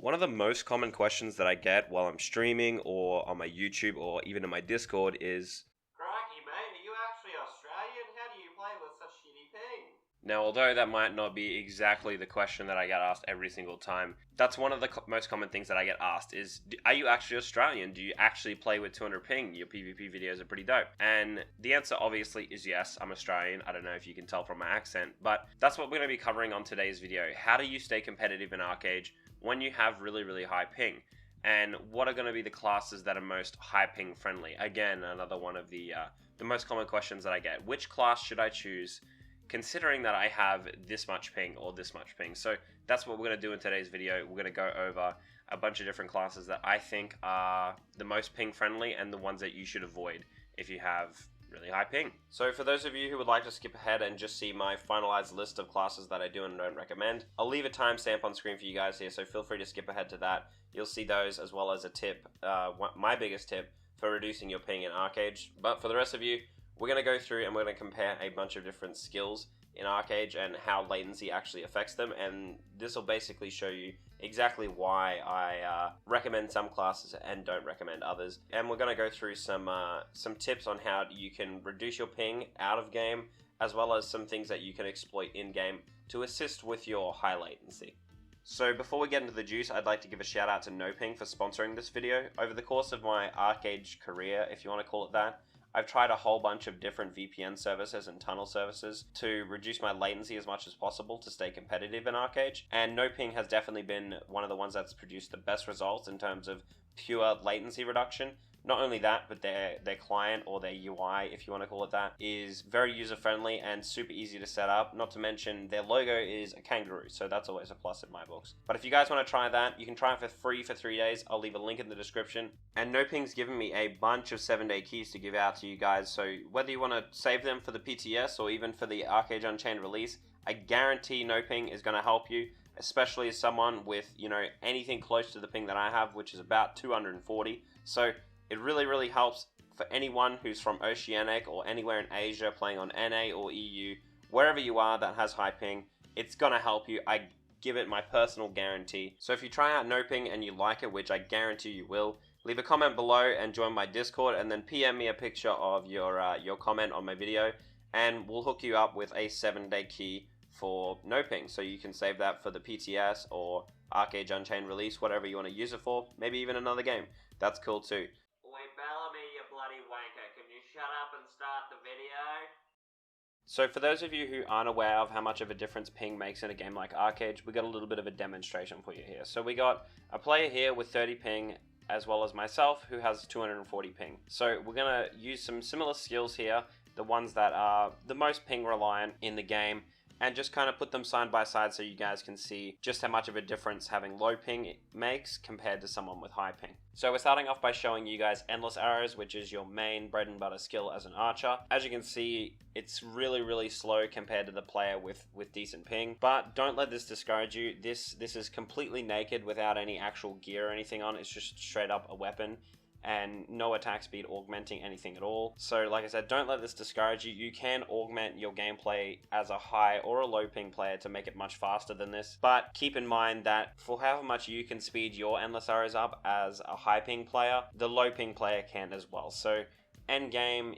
One of the most common questions that I get while I'm streaming or on my YouTube or even in my Discord is, Crikey, mate, are you actually Australian? How do you play with such shitty ping? now although that might not be exactly the question that I get asked every single time, that's one of the most common things that I get asked is, are you actually Australian? Do you actually play with 200 ping? Your PvP videos are pretty dope. And the answer obviously is yes, I'm Australian. I don't know if you can tell from my accent, but that's what we're going to be covering on today's video. How do you stay competitive in Arcade when you have really high ping? And what are going to be the classes that are most high ping friendly? Again, another one of the most common questions that I get. Which class should I choose considering that I have this much ping or this much ping? So that's what we're going to do in today's video. We're going to go over a bunch of different classes that I think are the most ping friendly and the ones that you should avoid if you have really high ping. So for those of you who would like to skip ahead and just see my finalized list of classes that I do and don't recommend, I'll leave a timestamp on screen for you guys here, so feel free to skip ahead to that. You'll see those as well as a tip, my biggest tip for reducing your ping in Arcade. But for the rest of you, we're going to go through and we're going to compare a bunch of different skills in Arcade and how latency actually affects them, and this will basically show you exactly why I recommend some classes and don't recommend others. And we're going to go through some tips on how you can reduce your ping out of game, as well as some things that you can exploit in game to assist with your high latency. So before we get into the juice, I'd like to give a shout out to NoPing for sponsoring this video. Over the course of my Arcade career, if you want to call it that, I've tried a whole bunch of different VPN services and tunnel services to reduce my latency as much as possible to stay competitive in Arcade, and NoPing has definitely been one of the ones that's produced the best results in terms of pure latency reduction. Not only that, but their client, or their UI, if you want to call it that, is very user-friendly and super easy to set up. Not to mention, their logo is a kangaroo, so that's always a plus in my books. But if you guys want to try that, you can try it for free for 3 days. I'll leave a link in the description. And NoPing's given me a bunch of 7-day keys to give out to you guys, so whether you want to save them for the PTS or even for the Arcade Unchained release, I guarantee NoPing is going to help you, especially as someone with, anything close to the ping that I have, which is about 240. So it really helps for anyone who's from Oceanic or anywhere in Asia playing on NA or EU, wherever you are that has high ping, it's gonna help you. I give it my personal guarantee. So if you try out NoPing and you like it, which I guarantee you will, leave a comment below and join my Discord, and then PM me a picture of your comment on my video, and we'll hook you up with a 7-day key for NoPing, so you can save that for the PTS or Arcade Unchained release, whatever you want to use it for, maybe even another game. That's cool too. Oi, Belamy, you bloody wanker, can you shut up and start the video? So for those of you who aren't aware of how much of a difference ping makes in a game like Arcade, we got a little bit of a demonstration for you here. So we got a player here with 30 ping, as well as myself who has 240 ping. So we're going to use some similar skills here, the ones that are the most ping reliant in the game, and just kind of put them side by side so you guys can see just how much of a difference having low ping makes compared to someone with high ping. So we're starting off by showing you guys endless arrows, which is your main bread and butter skill as an archer. As you can see, it's really slow compared to the player with decent ping, but don't let this discourage you. This is completely naked without any actual gear or anything on. It's just straight up a weapon and no attack speed augmenting anything at all. So like I said, don't let this discourage you. You can augment your gameplay as a high or a low ping player to make it much faster than this, but keep in mind that for however much you can speed your endless arrows up as a high ping player, the low ping player can as well. So end game,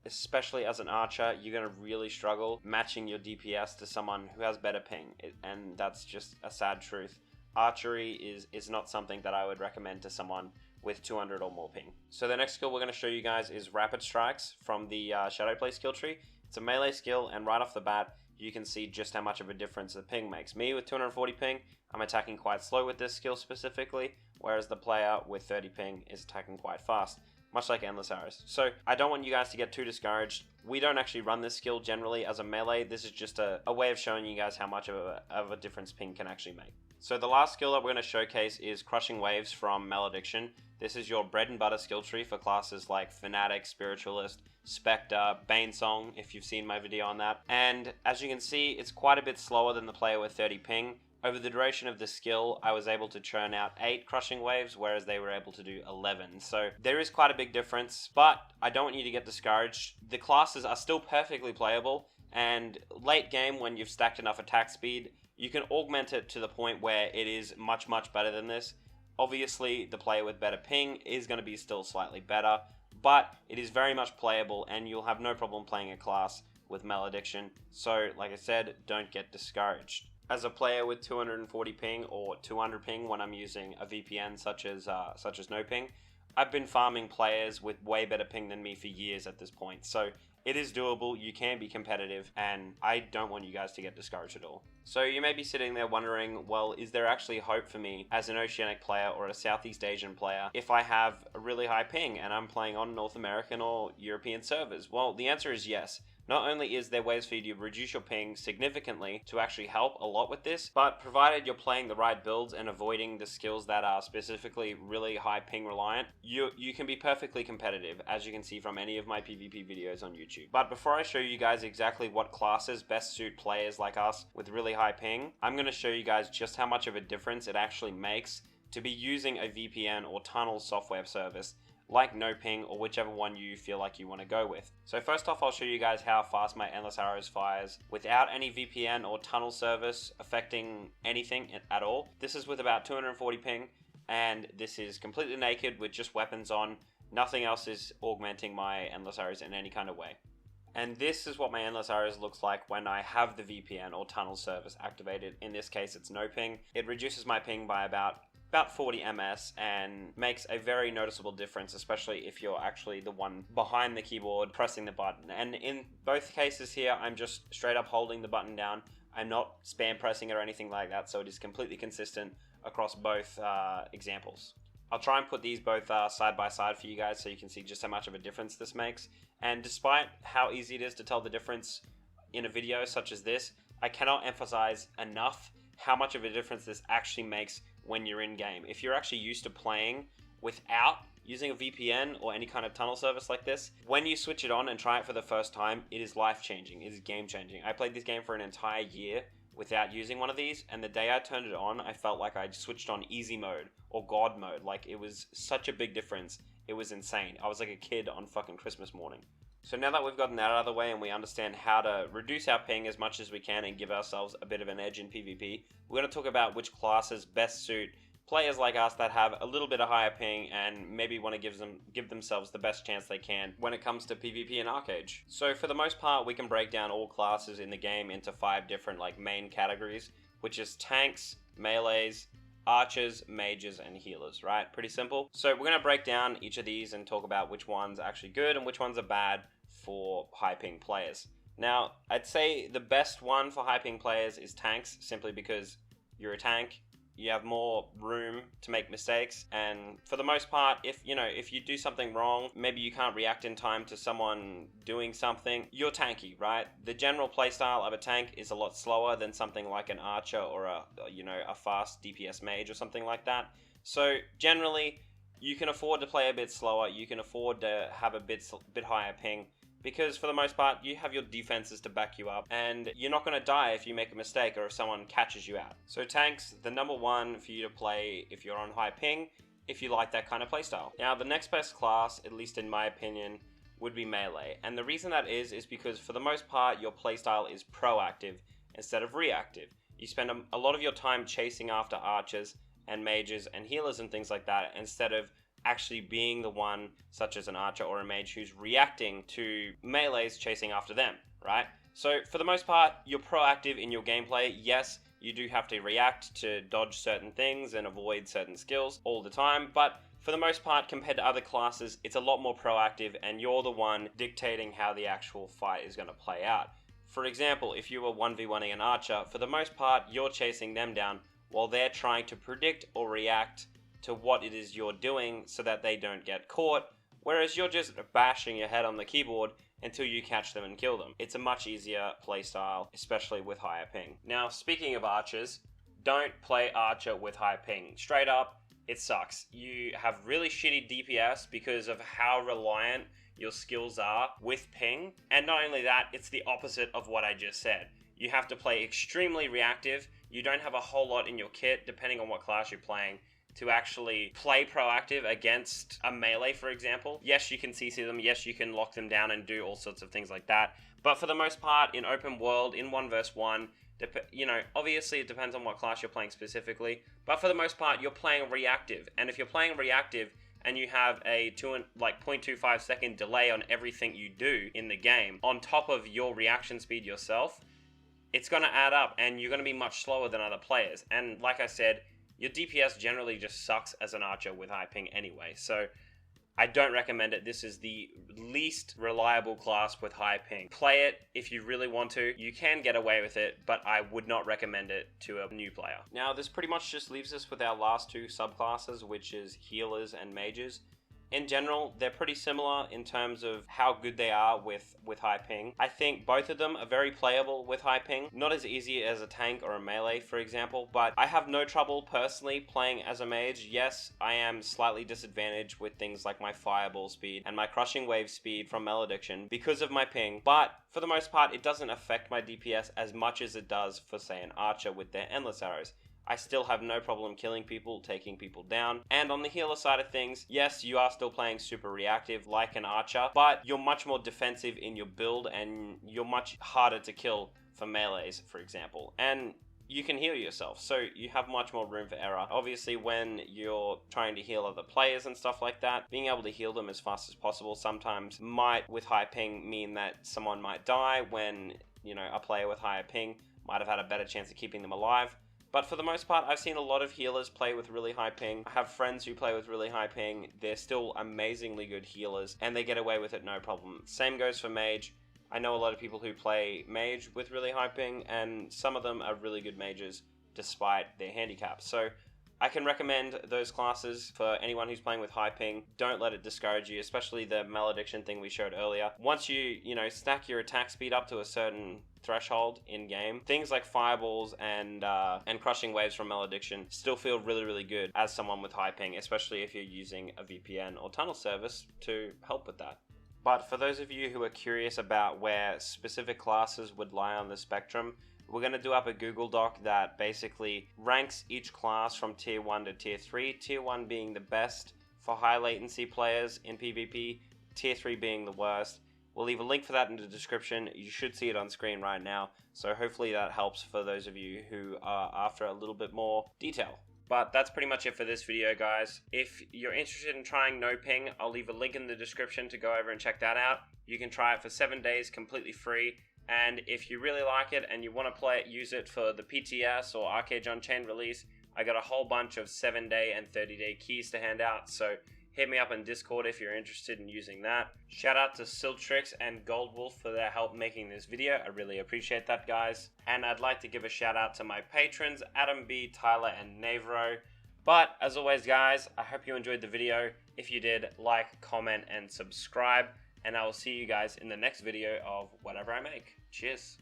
especially as an archer, you're going to really struggle matching your DPS to someone who has better ping, and that's just a sad truth. Archery is not something that I would recommend to someone with 200 or more ping. So the next skill we're going to show you guys is Rapid Strikes from the Shadowplay skill tree. It's a melee skill, and right off the bat, you can see just how much of a difference the ping makes. Me with 240 ping, I'm attacking quite slow with this skill specifically, whereas the player with 30 ping is attacking quite fast, much like endless arrows. So I don't want you guys to get too discouraged. We don't actually run this skill generally as a melee. This is just a way of showing you guys how much of a difference ping can actually make. So the last skill that we're going to showcase is Crushing Waves from Malediction. This is your bread and butter skill tree for classes like Fanatic, Spiritualist, Spectre, Banesong, if you've seen my video on that. And as you can see, it's quite a bit slower than the player with 30 ping. Over the duration of the skill, I was able to churn out 8 Crushing Waves, whereas they were able to do 11. So there is quite a big difference, but I don't want you to get discouraged. The classes are still perfectly playable, and late game, when you've stacked enough attack speed, you can augment it to the point where it is much, much better than this. Obviously, the player with better ping is going to be still slightly better, but it is very much playable, and you'll have no problem playing a class with malediction. So, like I said, don't get discouraged. As a player with 240 ping or 200 ping when I'm using a VPN such as no ping, I've been farming players with way better ping than me for years at this point. So it is doable, you can be competitive, and I don't want you guys to get discouraged at all. So you may be sitting there wondering, well, is there actually hope for me as an Oceanic player or a Southeast Asian player if I have a really high ping and I'm playing on North American or European servers? Well, the answer is yes. Not only is there ways for you to reduce your ping significantly to actually help a lot with this, but provided you're playing the right builds and avoiding the skills that are specifically really high ping reliant, you can be perfectly competitive, as you can see from any of my PvP videos on YouTube. But before I show you guys exactly what classes best suit players like us with really high ping, I'm going to show you guys just how much of a difference it actually makes to be using a VPN or tunnel software service like no ping or whichever one you feel like you want to go with. So first off, I'll show you guys how fast my Endless Arrows fires without any VPN or tunnel service affecting anything at all. This is with about 240 ping, and this is completely naked with just weapons on. Nothing else is augmenting my Endless Arrows in any kind of way. And this is what my Endless Arrows looks like when I have the VPN or tunnel service activated. In this case, it's no ping. It reduces my ping by about 40 ms and makes a very noticeable difference, especially if you're actually the one behind the keyboard pressing the button. And in both cases here, I'm just straight up holding the button down. I'm not spam pressing it or anything like that, so it is completely consistent across both examples. I'll try and put these both side by side for you guys so you can see just how much of a difference this makes. And despite how easy it is to tell the difference in a video such as this, I cannot emphasize enough how much of a difference this actually makes when you're in game. If you're actually used to playing without using a VPN or any kind of tunnel service like this, when you switch it on and try it for the first time, it is life-changing, it is game-changing. I played this game for an entire year without using one of these, and the day I turned it on, I felt like I switched on easy mode or God mode. Like, it was such a big difference. It was insane. I was like a kid on fucking Christmas morning. So now that we've gotten that out of the way and we understand how to reduce our ping as much as we can and give ourselves a bit of an edge in PvP, we're going to talk about which classes best suit players like us that have a little bit of higher ping and maybe want to give themselves the best chance they can when it comes to PvP and Arcade. So for the most part, we can break down all classes in the game into 5 different main categories, which is tanks, melees, archers, mages, and healers, right? Pretty simple. So we're going to break down each of these and talk about which ones are actually good and which ones are bad for high ping players. Now, I'd say the best one for high ping players is tanks, simply because you're a tank, you have more room to make mistakes, and for the most part, if you do something wrong, maybe you can't react in time to someone doing something, you're tanky, right? The general playstyle of a tank is a lot slower than something like an archer or a fast DPS mage or something like that. So generally, you can afford to play a bit slower, you can afford to have a bit higher ping, because for the most part, you have your defenses to back you up, and you're not going to die if you make a mistake or if someone catches you out. So tanks, the number one for you to play if you're on high ping, if you like that kind of playstyle. Now, the next best class, at least in my opinion, would be melee. And the reason that is because for the most part, your playstyle is proactive instead of reactive. You spend a lot of your time chasing after archers and mages and healers and things like that, instead of actually being the one, such as an archer or a mage, who's reacting to melees chasing after them, right? So for the most part, you're proactive in your gameplay. Yes, you do have to react to dodge certain things and avoid certain skills all the time, but for the most part, compared to other classes, it's a lot more proactive, and you're the one dictating how the actual fight is going to play out. For example, if you were 1v1ing an archer, for the most part, you're chasing them down while they're trying to predict or react to what it is you're doing so that they don't get caught, whereas you're just bashing your head on the keyboard until you catch them and kill them. It's a much easier playstyle, especially with higher ping. Now, speaking of archers, don't play archer with high ping. Straight up, it sucks. You have really shitty DPS because of how reliant your skills are with ping, and not only that, it's the opposite of what I just said. You have to play extremely reactive. You don't have a whole lot in your kit, depending on what class you're playing, to actually play proactive against a melee, for example. Yes, you can CC them, yes, you can lock them down and do all sorts of things like that, but for the most part, in open world, in 1 vs 1, You know, obviously it depends on what class you're playing specifically, but for the most part, you're playing reactive. And if you're playing reactive and you have a 0.25 second delay on everything you do in the game, on top of your reaction speed yourself, it's going to add up and you're going to be much slower than other players. And like I said, your DPS generally just sucks as an archer with high ping anyway. So I don't recommend it. This is the least reliable class with high ping. Play it if you really want to. You can get away with it, but I would not recommend it to a new player. Now, this pretty much just leaves us with our last two subclasses, which is healers and mages. In general, they're pretty similar in terms of how good they are with high ping. I think both of them are very playable with high ping. Not as easy as a tank or a melee, for example, but I have no trouble personally playing as a mage. Yes, I am slightly disadvantaged with things like my fireball speed and my crushing wave speed from malediction because of my ping, but for the most part, it doesn't affect my DPS as much as it does for, say, an archer with their endless arrows. I still have no problem killing people, taking people down. And on the healer side of things, yes, you are still playing super reactive like an archer, but you're much more defensive in your build and you're much harder to kill for melees, for example. And you can heal yourself, so you have much more room for error. Obviously, when you're trying to heal other players and stuff like that, being able to heal them as fast as possible sometimes might, with high ping, mean that someone might die when, you know, a player with higher ping might have had a better chance of keeping them alive. But for the most part, I've seen a lot of healers play with really high ping. I have friends who play with really high ping. They're still amazingly good healers, and they get away with it no problem. Same goes for mage. I know a lot of people who play mage with really high ping, and some of them are really good mages despite their handicaps. So I can recommend those classes for anyone who's playing with high ping. Don't let it discourage you, especially the malediction thing we showed earlier. Once you stack your attack speed up to a certain threshold in game, things like fireballs and crushing waves from malediction still feel really, really good as someone with high ping, especially if you're using a VPN or tunnel service to help with that. But for those of you who are curious about where specific classes would lie on the spectrum, we're going to do up a Google Doc that basically ranks each class from tier 1 to tier 3, tier 1 being the best for high latency players in PvP, tier 3 being the worst. We'll leave a link for that in the description. You should see it on screen right now, so hopefully that helps for those of you who are after a little bit more detail. But that's pretty much it for this video, guys. If you're interested in trying no ping, I'll leave a link in the description to go over and check that out. You can try it for 7 days completely free. And if you really like it and you want to play it, use it for the PTS or Arcade Unchained release, I got a whole bunch of 7-day and 30-day keys to hand out, so hit me up in Discord if you're interested in using that. Shout out to Siltrix and Goldwolf for their help making this video. I really appreciate that, guys. And I'd like to give a shout out to my patrons, Adam B, Tyler, and Navro. But as always, guys, I hope you enjoyed the video. If you did, like, comment, and subscribe. And I will see you guys in the next video of whatever I make. Cheers.